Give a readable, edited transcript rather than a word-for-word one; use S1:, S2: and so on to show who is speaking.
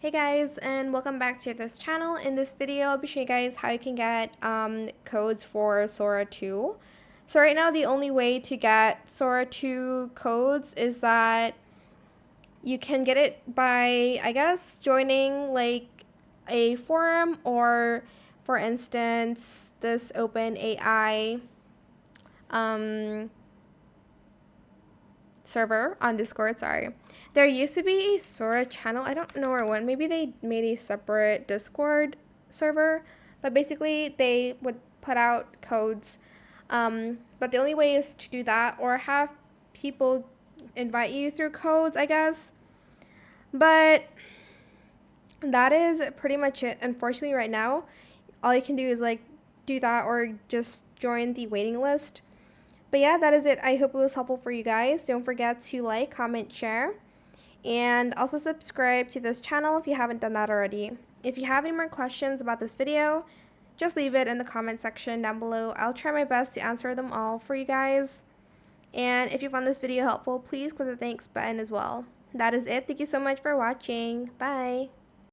S1: Hey guys, and welcome back to this channel. In this video, I'll be showing you guys how you can get codes for Sora 2. So right now, the only way to get Sora 2 codes is that you can get it by, I guess, joining like a forum or, for instance, this OpenAI server on Discord, sorry. There used to be a Sora channel. I don't know where it went. Maybe they made a separate Discord server. But basically, they would put out codes. But the only way is to do that or have people invite you through codes, I guess. But that is pretty much it. Unfortunately, right now, all you can do is like do that or just join the waiting list. But yeah, that is it. I hope it was helpful for you guys. Don't forget to like, comment, share, and also subscribe to this channel if you haven't done that already. If you have any more questions about this video, just leave it in the comment section down below. I'll try my best to answer them all for you guys. And if you found this video helpful, please click the thanks button as well. That is it. Thank you so much for watching. Bye.